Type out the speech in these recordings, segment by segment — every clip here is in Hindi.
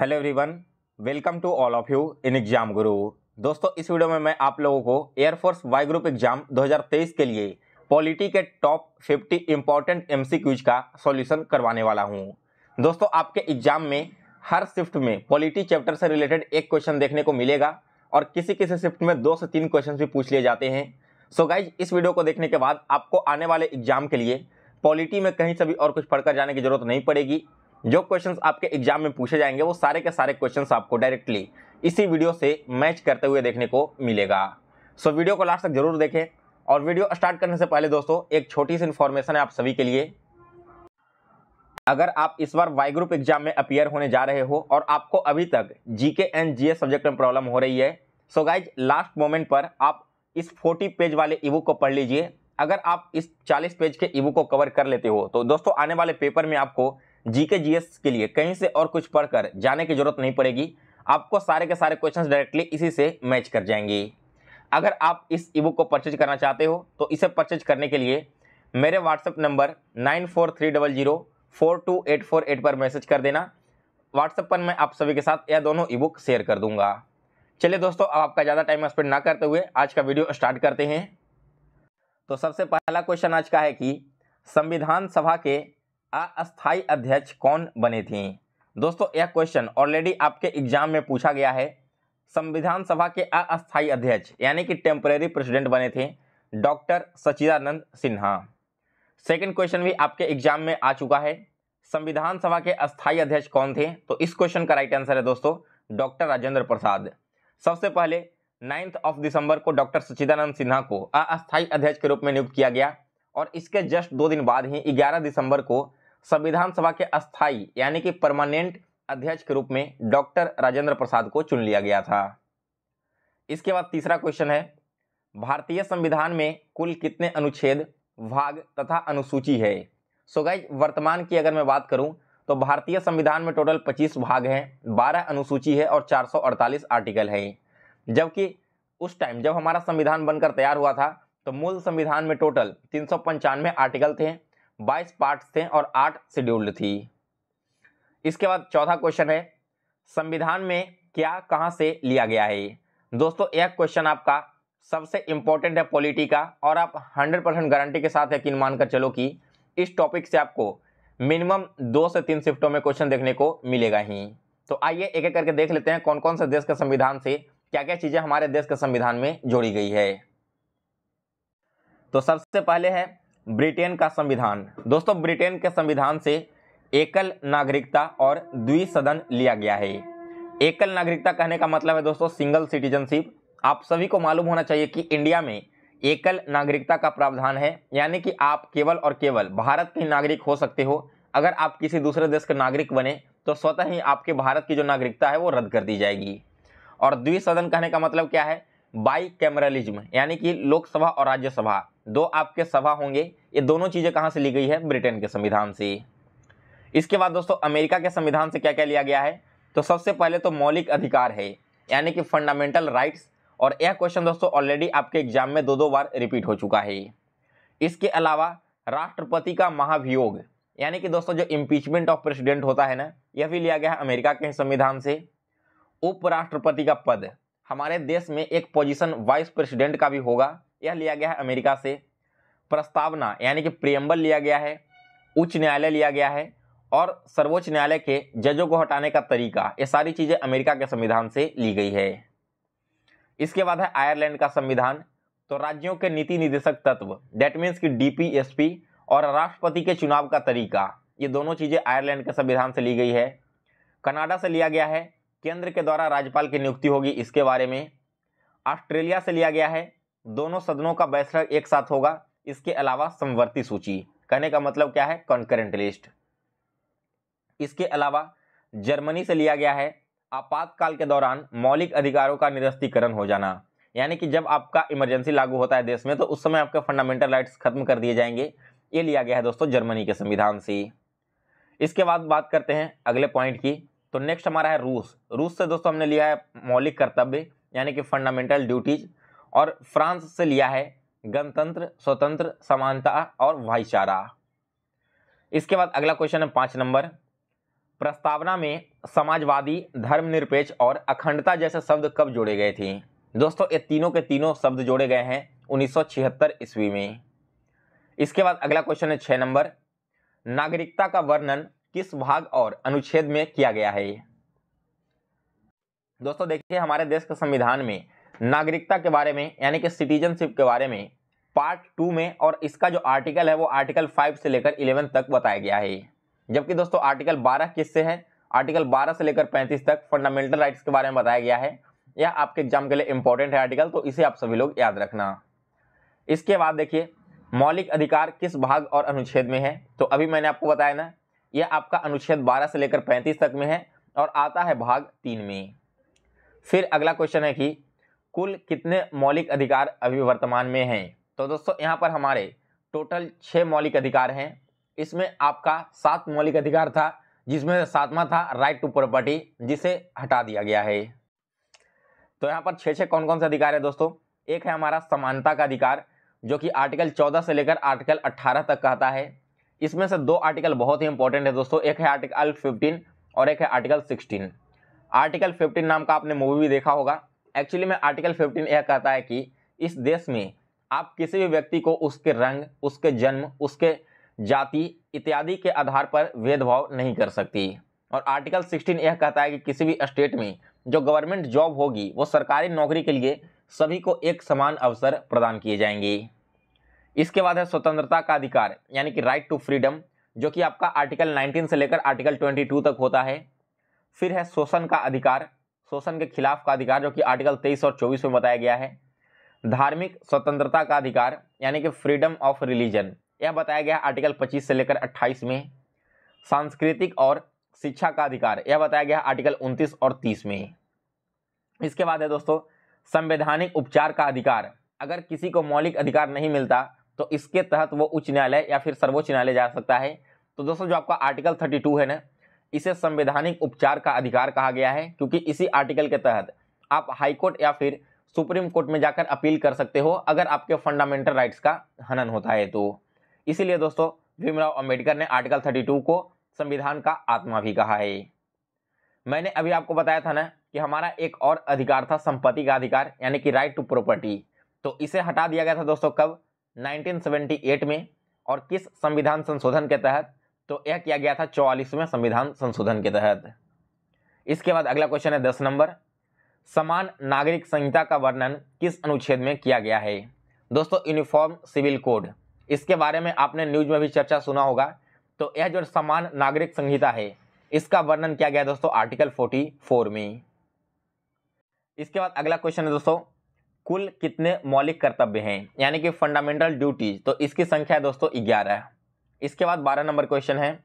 Hello everyone, welcome to all of you in exam Guru. दोस्तों, इस वीडियो में मैं आप लोगों को एयरफोर्स वाई ग्रुप एग्जाम 2023 के लिए पॉलिटी के टॉप 50 इंपॉर्टेंट एमसीक्यूज का सॉल्यूशन करवाने वाला हूं। दोस्तों, आपके एग्जाम में हर शिफ्ट में पॉलिटी चैप्टर से रिलेटेड एक क्वेश्चन देखने को मिलेगा और किसी किसी शिफ्ट में 2 से 3 क्वेश्चन भी पूछ लिए जाते हैं। सो गाइज, इस वीडियो को देखने के बाद आपको आने वाले एग्जाम के लिए पॉलिटी में कहीं से भी और कुछ पढ़कर जाने की जरूरत नहीं पड़ेगी। जो क्वेश्चंस आपके एग्जाम में पूछे जाएंगे वो सारे के सारे क्वेश्चंस आपको डायरेक्टली इसी वीडियो से मैच करते हुए देखने को मिलेगा। सो वीडियो को लास्ट तक जरूर देखें। और वीडियो स्टार्ट करने से पहले दोस्तों, एक छोटी सी इन्फॉर्मेशन है आप सभी के लिए। अगर आप इस बार वाई ग्रुप एग्जाम में अपीयर होने जा रहे हो और आपको अभी तक जीके एंड जीएस सब्जेक्ट में प्रॉब्लम हो रही है, सो गाइज लास्ट मोमेंट पर आप इस 40 पेज वाले ईबुक को पढ़ लीजिए। अगर आप इस 40 पेज के ईबुक को कवर कर लेते हो तो दोस्तों आने वाले पेपर में आपको जीके जीएस के लिए कहीं से और कुछ पढ़कर जाने की जरूरत नहीं पड़ेगी। आपको सारे के सारे क्वेश्चंस डायरेक्टली इसी से मैच कर जाएंगे। अगर आप इस ईबुक को परचेज करना चाहते हो तो इसे परचेज करने के लिए मेरे व्हाट्सएप नंबर 9430042848 पर मैसेज कर देना। व्हाट्सएप पर मैं आप सभी के साथ यह दोनों ईबुक शेयर कर दूंगा। चलिए दोस्तों, अब आपका ज़्यादा टाइम स्पेंड ना करते हुए आज का वीडियो स्टार्ट करते हैं। तो सबसे पहला क्वेश्चन आज का है कि संविधान सभा के अस्थायी अध्यक्ष कौन बने थे। दोस्तों, यह क्वेश्चन ऑलरेडी आपके एग्जाम में पूछा गया है। संविधान सभा के अस्थायी अध्यक्ष यानी कि टेम्परेरी प्रेसिडेंट बने थे डॉक्टर सच्चिदानंद सिन्हा। सेकंड क्वेश्चन भी आपके एग्जाम में आ चुका है। संविधान सभा के अस्थायी अध्यक्ष कौन थे, तो इस क्वेश्चन का राइट आंसर है दोस्तों डॉक्टर राजेंद्र प्रसाद। सबसे पहले 9 दिसंबर को डॉक्टर सच्चिदानंद सिन्हा को अस्थायी अध्यक्ष के रूप में नियुक्त किया गया और इसके जस्ट 2 दिन बाद ही 11 दिसंबर को संविधान सभा के अस्थायी यानी कि परमानेंट अध्यक्ष के रूप में डॉक्टर राजेंद्र प्रसाद को चुन लिया गया था। इसके बाद तीसरा क्वेश्चन है, भारतीय संविधान में कुल कितने अनुच्छेद, भाग तथा अनुसूची है। सो गाइज, वर्तमान की अगर मैं बात करूं तो भारतीय संविधान में टोटल 25 भाग हैं, 12 अनुसूची है और 448 आर्टिकल है। जबकि उस टाइम जब हमारा संविधान बनकर तैयार हुआ था तो मूल संविधान में टोटल 395 आर्टिकल थे, 22 पार्ट्स थे और 8 शेड्यूल्ड थी। इसके बाद चौथा क्वेश्चन है, संविधान में क्या कहां से लिया गया है। दोस्तों, यह क्वेश्चन आपका सबसे इंपॉर्टेंट है पॉलिटी का और आप 100% गारंटी के साथ यकीन मानकर चलो कि इस टॉपिक से आपको मिनिमम 2 से 3 शिफ्टों में क्वेश्चन देखने को मिलेगा ही। तो आइए एक एक करके देख लेते हैं कौन कौन से देश के संविधान से क्या क्या चीजें हमारे देश के संविधान में जोड़ी गई है। तो सबसे पहले है ब्रिटेन का संविधान। दोस्तों, ब्रिटेन के संविधान से एकल नागरिकता और द्विसदन लिया गया है। एकल नागरिकता कहने का मतलब है दोस्तों सिंगल सिटीजनशिप। आप सभी को मालूम होना चाहिए कि इंडिया में एकल नागरिकता का प्रावधान है, यानी कि आप केवल और केवल भारत के नागरिक हो सकते हो। अगर आप किसी दूसरे देश के नागरिक बने तो स्वतः ही आपके भारत की जो नागरिकता है वो रद्द कर दी जाएगी। और द्विसदन कहने का मतलब क्या है, बाई कैमरलिज्म, यानी कि लोकसभा और राज्यसभा दो आपके सभा होंगे। ये दोनों चीजें कहां से ली गई है, ब्रिटेन के संविधान से। इसके बाद दोस्तों अमेरिका के संविधान से क्या क्या लिया गया है, तो सबसे पहले तो मौलिक अधिकार है यानी कि फंडामेंटल राइट्स। और यह क्वेश्चन दोस्तों ऑलरेडी आपके एग्जाम में 2 बार रिपीट हो चुका है। इसके अलावा राष्ट्रपति का महाभियोग यानी कि दोस्तों जो इम्पीचमेंट ऑफ प्रेसिडेंट होता है ना, यह भी लिया गया है अमेरिका के संविधान से। उपराष्ट्रपति का पद, हमारे देश में एक पोजीशन वाइस प्रेसिडेंट का भी होगा, यह लिया गया है अमेरिका से। प्रस्तावना यानी कि प्रियम्बल लिया गया है। उच्च न्यायालय लिया गया है और सर्वोच्च न्यायालय के जजों को हटाने का तरीका, ये सारी चीजें अमेरिका के संविधान से ली गई है। इसके बाद है आयरलैंड का संविधान। तो राज्यों के नीति निर्देशक तत्व, दैट मीन्स कि डीपीएसपी और राष्ट्रपति के चुनाव का तरीका, ये दोनों चीजें आयरलैंड के संविधान से ली गई है। कनाडा से लिया गया है, केंद्र के द्वारा राज्यपाल की नियुक्ति होगी इसके बारे में। ऑस्ट्रेलिया से लिया गया है, दोनों सदनों का बैठक एक साथ होगा। इसके अलावा समवर्ती सूची, कहने का मतलब क्या है, कॉन्करेंट लिस्ट। इसके अलावा जर्मनी से लिया गया है, आपातकाल के दौरान मौलिक अधिकारों का निरस्तीकरण हो जाना, यानी कि जब आपका इमरजेंसी लागू होता है देश में तो उस समय आपके फंडामेंटल राइट्स खत्म कर दिए जाएंगे। ये लिया गया है दोस्तों जर्मनी के संविधान से। इसके बाद बात करते हैं अगले पॉइंट की। तो नेक्स्ट हमारा है रूस। रूस से दोस्तों हमने लिया है मौलिक कर्तव्य यानी कि फंडामेंटल ड्यूटीज। और फ्रांस से लिया है गणतंत्र, स्वतंत्र, समानता और भाईचारा। इसके बाद अगला क्वेश्चन है 5 नंबर। प्रस्तावना में समाजवादी, धर्मनिरपेक्ष और अखंडता जैसे शब्द कब जोड़े गए थे? दोस्तों ये तीनों के तीनों शब्द जोड़े गए हैं 1976 ईस्वी में। इसके बाद अगला क्वेश्चन है 6 नंबर, नागरिकता का वर्णन किस भाग और अनुच्छेद में किया गया है? दोस्तों देखिए हमारे देश के संविधान में नागरिकता के बारे में यानी कि सिटीजनशिप के बारे में पार्ट 2 में, और इसका जो आर्टिकल है वो आर्टिकल 5 से लेकर 11 तक बताया गया है। जबकि दोस्तों आर्टिकल 12 किससे है? आर्टिकल 12 से लेकर 35 तक फंडामेंटल राइट्स के बारे में बताया गया है। यह आपके एग्जाम के लिए इंपॉर्टेंट है आर्टिकल, तो इसे आप सभी लोग याद रखना। इसके बाद देखिए मौलिक अधिकार किस भाग और अनुच्छेद में है? तो अभी मैंने आपको बताया ना, यह आपका अनुच्छेद 12 से लेकर 35 तक में है और आता है भाग 3 में। फिर अगला क्वेश्चन है कि कुल कितने मौलिक अधिकार अभी वर्तमान में हैं? तो दोस्तों यहाँ पर हमारे टोटल 6 मौलिक अधिकार हैं। इसमें आपका 7 मौलिक अधिकार था, जिसमें 7वां था राइट टू प्रॉपर्टी, जिसे हटा दिया गया है। तो यहाँ पर 6 कौन कौन से अधिकार है दोस्तों? एक है हमारा समानता का अधिकार, जो कि आर्टिकल 14 से लेकर आर्टिकल 18 तक कहता है। इसमें से 2 आर्टिकल बहुत ही इंपॉर्टेंट है दोस्तों, एक है आर्टिकल 15 और एक है आर्टिकल 16। आर्टिकल 15 नाम का आपने मूवी भी देखा होगा। एक्चुअली में आर्टिकल 15 यह कहता है कि इस देश में आप किसी भी व्यक्ति को उसके रंग, उसके जन्म, उसके जाति इत्यादि के आधार पर भेदभाव नहीं कर सकती। और आर्टिकल 16 यह कहता है कि किसी भी स्टेट में जो गवर्नमेंट जॉब होगी वो सरकारी नौकरी के लिए सभी को एक समान अवसर प्रदान किए जाएंगे। इसके बाद है स्वतंत्रता का अधिकार यानी कि राइट टू फ्रीडम, जो कि आपका आर्टिकल 19 से लेकर आर्टिकल 22 तक होता है। फिर है शोषण का अधिकार, शोषण के खिलाफ का अधिकार, जो कि आर्टिकल 23 और 24 में बताया गया है। धार्मिक स्वतंत्रता का अधिकार यानी कि फ्रीडम ऑफ रिलीजन, यह बताया गया है आर्टिकल 25 से लेकर 28 में। सांस्कृतिक और शिक्षा का अधिकार, यह बताया गया है आर्टिकल 29 और 30 में। इसके बाद है दोस्तों संवैधानिक उपचार का अधिकार। अगर किसी को मौलिक अधिकार नहीं मिलता तो इसके तहत वो उच्च न्यायालय या फिर सर्वोच्च न्यायालय जा सकता है। तो दोस्तों जो आपका आर्टिकल 32 है ना, इसे संवैधानिक उपचार का अधिकार कहा गया है, क्योंकि इसी आर्टिकल के तहत आप हाई कोर्ट या फिर सुप्रीम कोर्ट में जाकर अपील कर सकते हो अगर आपके फंडामेंटल राइट्स का हनन होता है। तो इसीलिए दोस्तों भीमराव अंबेडकर ने आर्टिकल 32 को संविधान का आत्मा भी कहा है। मैंने अभी आपको बताया था ना कि हमारा एक और अधिकार था संपत्ति का अधिकार यानी कि राइट टू प्रॉपर्टी। तो इसे हटा दिया गया था दोस्तों कब? 1978 में। और किस संविधान संशोधन के तहत? तो यह किया गया था 44वें संविधान संशोधन के तहत। इसके बाद अगला क्वेश्चन है 10 नंबर, समान नागरिक संहिता का वर्णन किस अनुच्छेद में किया गया है? दोस्तों यूनिफॉर्म सिविल कोड, इसके बारे में आपने न्यूज में भी चर्चा सुना होगा। तो यह जो समान नागरिक संहिता है इसका वर्णन किया गया दोस्तों आर्टिकल 44 में। इसके बाद अगला क्वेश्चन है दोस्तों, कुल कितने मौलिक कर्तव्य हैं यानी कि फंडामेंटल ड्यूटीज? तो इसकी संख्या है दोस्तों 11। इसके बाद 12 नंबर क्वेश्चन है,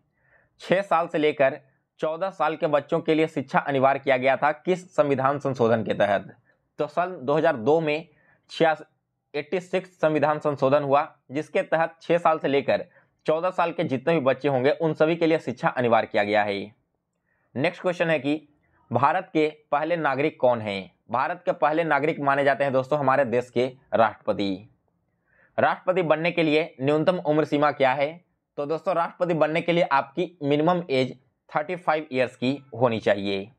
6 साल से लेकर 14 साल के बच्चों के लिए शिक्षा अनिवार्य किया गया था किस संविधान संशोधन के तहत? तो सन 2002 में 86 संविधान संशोधन हुआ, जिसके तहत 6 साल से लेकर 14 साल के जितने भी बच्चे होंगे उन सभी के लिए शिक्षा अनिवार्य किया गया है। नेक्स्ट क्वेश्चन है कि भारत के पहले नागरिक कौन हैं? भारत के पहले नागरिक माने जाते हैं दोस्तों हमारे देश के राष्ट्रपति। राष्ट्रपति बनने के लिए न्यूनतम उम्र सीमा क्या है? तो दोस्तों राष्ट्रपति बनने के लिए आपकी मिनिमम एज 35 ईयर्स की होनी चाहिए।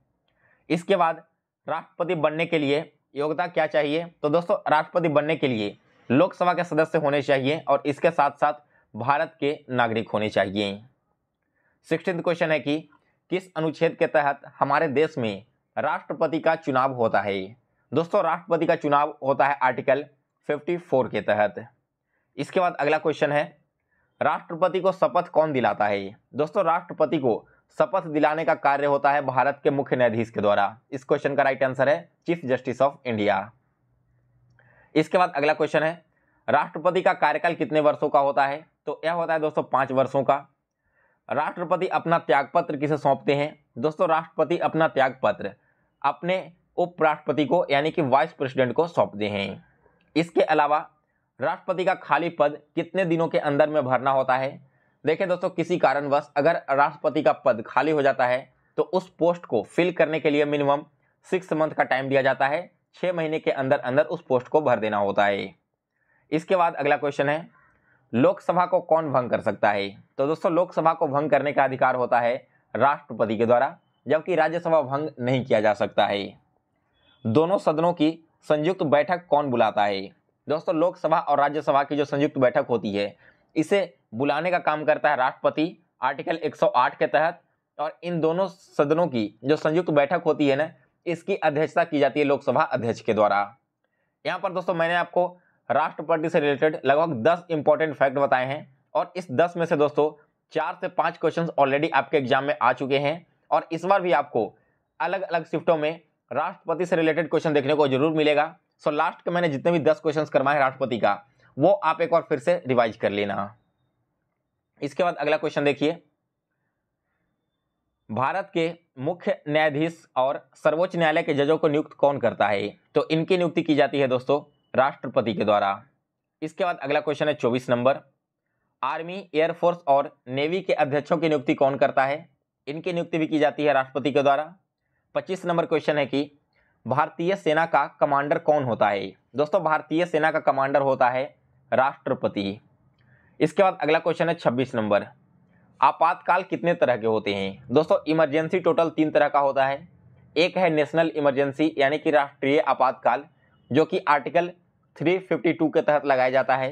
इसके बाद राष्ट्रपति बनने के लिए योग्यता क्या चाहिए? तो दोस्तों राष्ट्रपति बनने के लिए लोकसभा के सदस्य होने चाहिए और इसके साथ साथ भारत के नागरिक होने चाहिए। 16वां क्वेश्चन है कि किस अनुच्छेद के तहत हमारे देश में राष्ट्रपति का चुनाव होता है? दोस्तों राष्ट्रपति का चुनाव होता है आर्टिकल 54 के तहत। इसके बाद अगला क्वेश्चन है, राष्ट्रपति को शपथ कौन दिलाता है? दोस्तों राष्ट्रपति को शपथ दिलाने का कार्य होता है भारत के मुख्य न्यायाधीश के द्वारा। इस क्वेश्चन का राइट आंसर है चीफ जस्टिस ऑफ इंडिया। इसके बाद अगला क्वेश्चन है, राष्ट्रपति का कार्यकाल कितने वर्षों का होता है? तो यह होता है दोस्तों 5 वर्षों का। राष्ट्रपति अपना त्यागपत्र किसे सौंपते हैं? दोस्तों राष्ट्रपति अपना त्यागपत्र अपने उपराष्ट्रपति को यानी कि वाइस प्रेसिडेंट को सौंपते हैं। इसके अलावा राष्ट्रपति का खाली पद कितने दिनों के अंदर में भरना होता है? देखिए दोस्तों किसी कारणवश अगर राष्ट्रपति का पद खाली हो जाता है तो उस पोस्ट को फिल करने के लिए मिनिमम 6 मंथ का टाइम दिया जाता है। 6 महीने के अंदर अंदर उस पोस्ट को भर देना होता है। इसके बाद अगला क्वेश्चन है, लोकसभा को कौन भंग कर सकता है? तो दोस्तों लोकसभा को भंग करने का अधिकार होता है राष्ट्रपति के द्वारा, जबकि राज्यसभा भंग नहीं किया जा सकता है। दोनों सदनों की संयुक्त बैठक कौन बुलाता है? दोस्तों, लोकसभा और राज्यसभा की जो संयुक्त बैठक होती है, इसे बुलाने का काम करता है राष्ट्रपति आर्टिकल 108 के तहत, और इन दोनों सदनों की जो संयुक्त बैठक होती है ना, इसकी अध्यक्षता की जाती है लोकसभा अध्यक्ष के द्वारा। यहाँ पर दोस्तों मैंने आपको राष्ट्रपति से रिलेटेड लगभग 10 इंपॉर्टेंट फैक्ट बताए हैं, और इस 10 में से दोस्तों 4 से 5 क्वेश्चंस ऑलरेडी आपके एग्जाम में आ चुके हैं, और इस बार भी आपको अलग अलग शिफ्टों में राष्ट्रपति से रिलेटेड क्वेश्चन देखने को जरूर मिलेगा। सो लास्ट के मैंने जितने भी 10 क्वेश्चन करवाए राष्ट्रपति का, वो आप एक बार फिर से रिवाइज कर लेना। इसके बाद अगला क्वेश्चन देखिए, भारत के मुख्य न्यायाधीश और सर्वोच्च न्यायालय के जजों को नियुक्त कौन करता है? तो इनकी नियुक्ति की जाती है दोस्तों राष्ट्रपति के द्वारा। इसके बाद अगला क्वेश्चन है 24 नंबर, आर्मी, एयरफोर्स और नेवी के अध्यक्षों की नियुक्ति कौन करता है? इनकी नियुक्ति भी की जाती है राष्ट्रपति के द्वारा। 25 नंबर क्वेश्चन है कि भारतीय सेना का कमांडर कौन होता है? दोस्तों, भारतीय सेना का कमांडर होता है राष्ट्रपति। इसके बाद अगला क्वेश्चन है 26 नंबर, आपातकाल कितने तरह के होते हैं? दोस्तों, इमरजेंसी टोटल 3 तरह का होता है। एक है नेशनल इमरजेंसी यानी कि राष्ट्रीय आपातकाल, जो कि आर्टिकल 352 के तहत लगाया जाता है।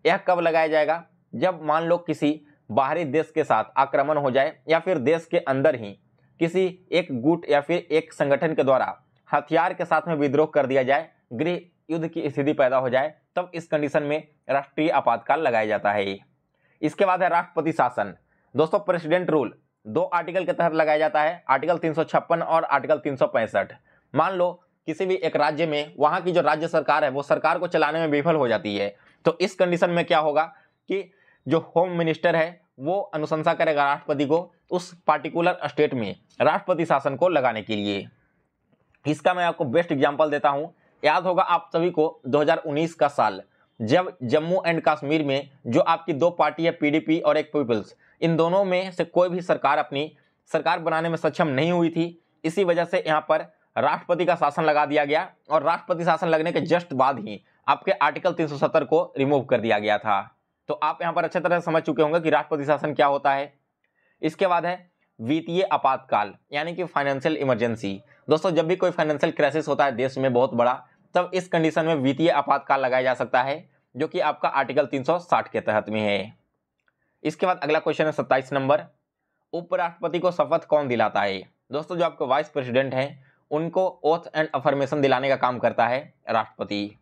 यह कब लगाया जाएगा? जब मान लो किसी बाहरी देश के साथ आक्रमण हो जाए, या फिर देश के अंदर ही किसी एक गुट या फिर एक संगठन के द्वारा हथियार के साथ में विद्रोह कर दिया जाए, गृह युद्ध की स्थिति पैदा हो जाए, तब इस कंडीशन में राष्ट्रीय आपातकाल लगाया जाता है। इसके बाद है राष्ट्रपति शासन। दोस्तों, प्रेसिडेंट रूल 2 आर्टिकल के तहत लगाया जाता है, आर्टिकल 356 और आर्टिकल 365। मान लो किसी भी एक राज्य में वहां की जो राज्य सरकार है वो सरकार को चलाने में विफल हो जाती है, तो इस कंडीशन में क्या होगा कि जो होम मिनिस्टर है वो अनुशंसा करेगा राष्ट्रपति को उस पार्टिकुलर स्टेट में राष्ट्रपति शासन को लगाने के लिए। इसका मैं आपको बेस्ट एग्जांपल देता हूं। याद होगा आप सभी को 2019 का साल, जब जम्मू एंड कश्मीर में जो आपकी 2 पार्टी है, पीडीपी और एक पीपल्स, इन दोनों में से कोई भी सरकार अपनी सरकार बनाने में सक्षम नहीं हुई थी। इसी वजह से यहाँ पर राष्ट्रपति का शासन लगा दिया गया, और राष्ट्रपति शासन लगने के जस्ट बाद ही आपके आर्टिकल 370 को रिमूव कर दिया गया था। तो आप यहाँ पर अच्छे तरह से समझ चुके होंगे कि राष्ट्रपति शासन क्या होता है। इसके बाद है वित्तीय आपातकाल यानी कि फाइनेंशियल इमरजेंसी। दोस्तों, जब भी कोई फाइनेंशियल क्राइसिस होता है देश में बहुत बड़ा, तब इस कंडीशन में वित्तीय आपातकाल लगाया जा सकता है, जो कि आपका आर्टिकल 360 के तहत में है। इसके बाद अगला क्वेश्चन है 27 नंबर, उपराष्ट्रपति को शपथ कौन दिलाता है? दोस्तों, जो आपके वाइस प्रेसिडेंट हैं उनको ओथ एंड अफर्मेशन दिलाने का काम करता है राष्ट्रपति।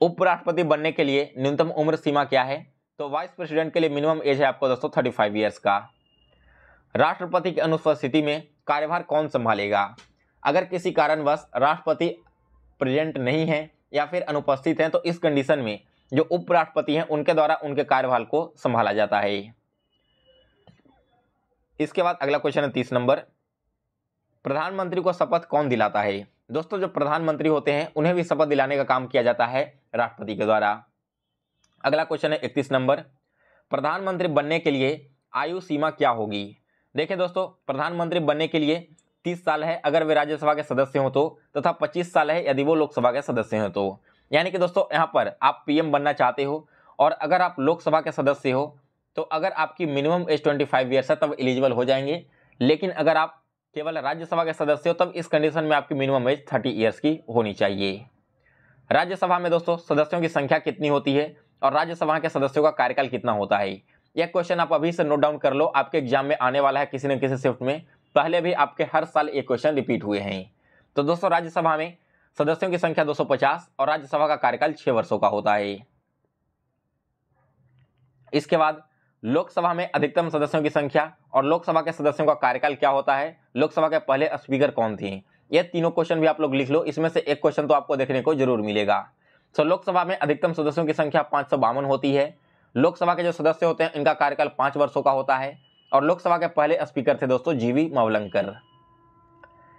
उपराष्ट्रपति बनने के लिए न्यूनतम उम्र सीमा क्या है? तो वाइस प्रेसिडेंट के लिए मिनिमम एज है आपको दोस्तों 35 ईयर्स का। राष्ट्रपति की अनुपस्थिति में कार्यभार कौन संभालेगा? अगर किसी कारणवश राष्ट्रपति प्रेजेंट नहीं है या फिर अनुपस्थित हैं, तो इस कंडीशन में जो उपराष्ट्रपति हैं उनके द्वारा उनके कार्यभार को संभाला जाता है। इसके बाद अगला क्वेश्चन है 30 नंबर, प्रधानमंत्री को शपथ कौन दिलाता है? दोस्तों, जो प्रधानमंत्री होते हैं उन्हें भी शपथ दिलाने का काम किया जाता है राष्ट्रपति के द्वारा। अगला क्वेश्चन है 31 नंबर, प्रधानमंत्री बनने के लिए आयु सीमा क्या होगी? देखिए दोस्तों, प्रधानमंत्री बनने के लिए 30 साल है अगर वे राज्यसभा के सदस्य हो तो, तथा 25 साल है यदि वो लोकसभा के सदस्य हो तो। यानी कि दोस्तों, यहाँ पर आप पीएम बनना चाहते हो और अगर आप लोकसभा के सदस्य हो तो अगर आपकी मिनिमम एज 25 ईयर्स है तब एलिजिबल हो जाएंगे, लेकिन अगर आप केवल राज्यसभा के सदस्य हो तब इस कंडीशन में आपकी मिनिमम एज 30 ईयर्स की होनी चाहिए। राज्यसभा में दोस्तों सदस्यों की संख्या कितनी होती है और राज्यसभा के सदस्यों का कार्यकाल कितना होता है? यह क्वेश्चन आप अभी से नोट डाउन कर लो, आपके एग्जाम में आने वाला है किसी न किसी शिफ्ट में। पहले भी आपके हर साल एक क्वेश्चन रिपीट हुए हैं। तो दोस्तों, राज्यसभा में सदस्यों की संख्या 250 और राज्यसभा का कार्यकाल 6 वर्षों का होता है। इसके बाद लोकसभा में अधिकतम सदस्यों की संख्या और लोकसभा के सदस्यों का कार्यकाल क्या होता है? लोकसभा के पहले स्पीकर कौन थे? ये तीनों क्वेश्चन भी आप लोग लिख लो, इसमें से एक क्वेश्चन तो आपको देखने को जरूर मिलेगा। तो लोकसभा में अधिकतम सदस्यों की संख्या 552 होती है। लोकसभा के जो सदस्य होते हैं इनका कार्यकाल 5 वर्षों का होता है और लोकसभा के पहले स्पीकर थे दोस्तों जीवी मावलंकर।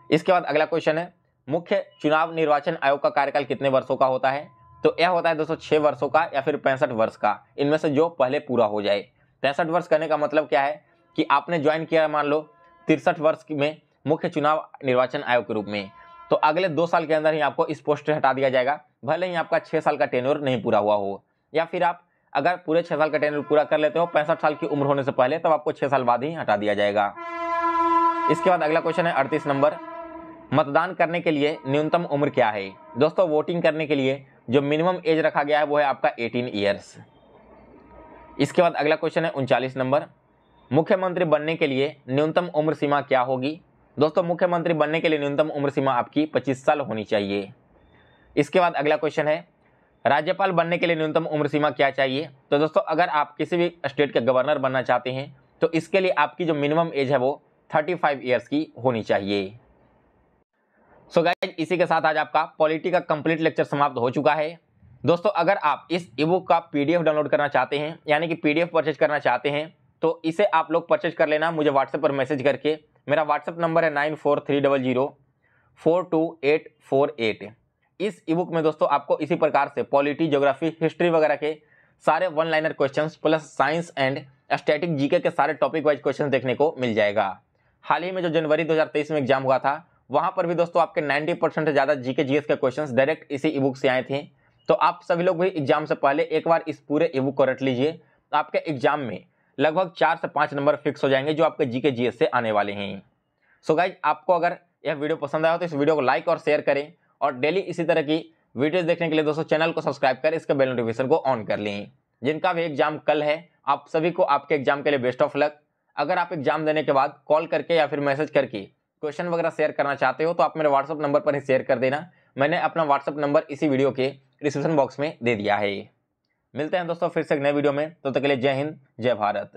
इसके बाद अगला क्वेश्चन है, मुख्य चुनाव निर्वाचन आयोग का कार्यकाल कितने वर्षों का होता है? तो यह होता है दोस्तों 6 वर्षों का या फिर 65 वर्ष का, इनमें से जो पहले पूरा हो जाए। 65 वर्ष करने का मतलब क्या है कि आपने ज्वाइन किया मान लो 63 वर्ष में मुख्य चुनाव निर्वाचन आयोग के रूप में, तो अगले 2 साल के अंदर ही आपको इस पोस्ट से हटा दिया जाएगा, भले ही आपका 6 साल का टेन्योर नहीं पूरा हुआ हो। या फिर आप अगर पूरे 6 साल का टेन्योर पूरा कर लेते हो 65 साल की उम्र होने से पहले, तब आपको 6 साल बाद ही हटा दिया जाएगा। इसके बाद अगला क्वेश्चन है 38 नंबर, मतदान करने के लिए न्यूनतम उम्र क्या है? दोस्तों वोटिंग करने के लिए जो मिनिमम एज रखा गया है वो है आपका 18 ईयर्स। इसके बाद अगला क्वेश्चन है 39 नंबर, मुख्यमंत्री बनने के लिए न्यूनतम उम्र सीमा क्या होगी? दोस्तों मुख्यमंत्री बनने के लिए न्यूनतम उम्र सीमा आपकी 25 साल होनी चाहिए। इसके बाद अगला क्वेश्चन है, राज्यपाल बनने के लिए न्यूनतम उम्र सीमा क्या चाहिए? तो दोस्तों अगर आप किसी भी स्टेट के गवर्नर बनना चाहते हैं तो इसके लिए आपकी जो मिनिमम एज है वो 35 ईयर्स की होनी चाहिए। सो गाइस, इसी के साथ आज आपका पॉलिटी का कंप्लीट लेक्चर समाप्त हो चुका है। दोस्तों अगर आप इस ई-बुक का पीडीएफ डाउनलोड करना चाहते हैं, यानी कि पीडीएफ परचेज करना चाहते हैं, तो इसे आप लोग परचेज कर लेना मुझे व्हाट्सएप पर मैसेज करके। मेरा व्हाट्सएप नंबर है 9430042848। इस ई-बुक में दोस्तों आपको इसी प्रकार से पॉलिटी, ज्योग्राफी, हिस्ट्री वगैरह के सारे one liner questions plus science and static GK के सारे टॉपिक वाइज क्वेश्चंस देखने को मिल जाएगा। हाल ही में जो जनवरी 2023 में एग्जाम हुआ था वहां पर भी दोस्तों आपके 90% से ज्यादा जीके जीएस के क्वेश्चंस डायरेक्ट इसी ई-बुक से आए थे। तो आप सभी लोग भी एग्जाम से पहले एक बार इस पूरे ई-बुक को रट लीजिए। आपके एग्जाम में लगभग 4 से 5 नंबर फिक्स हो जाएंगे जो आपके जीके जीएस से आने वाले हैं। सो गाइज, आपको अगर यह वीडियो पसंद आया हो तो इस वीडियो को लाइक और शेयर करें और डेली इसी तरह की वीडियोस देखने के लिए दोस्तों चैनल को सब्सक्राइब कर इसके बेल नोटिफिकेशन को ऑन कर लें। जिनका भी एग्जाम कल है, आप सभी को आपके एग्जाम के लिए बेस्ट ऑफ लक। अगर आप एग्जाम देने के बाद कॉल करके या फिर मैसेज करके क्वेश्चन वगैरह शेयर करना चाहते हो तो आप मेरे व्हाट्सएप नंबर पर ही शेयर कर देना। मैंने अपना व्हाट्सएप नंबर इसी वीडियो के डिस्क्रिप्शन बॉक्स में दे दिया है। मिलते हैं दोस्तों फिर से एक नए वीडियो में, तब तक के लिए जय हिंद, जय भारत।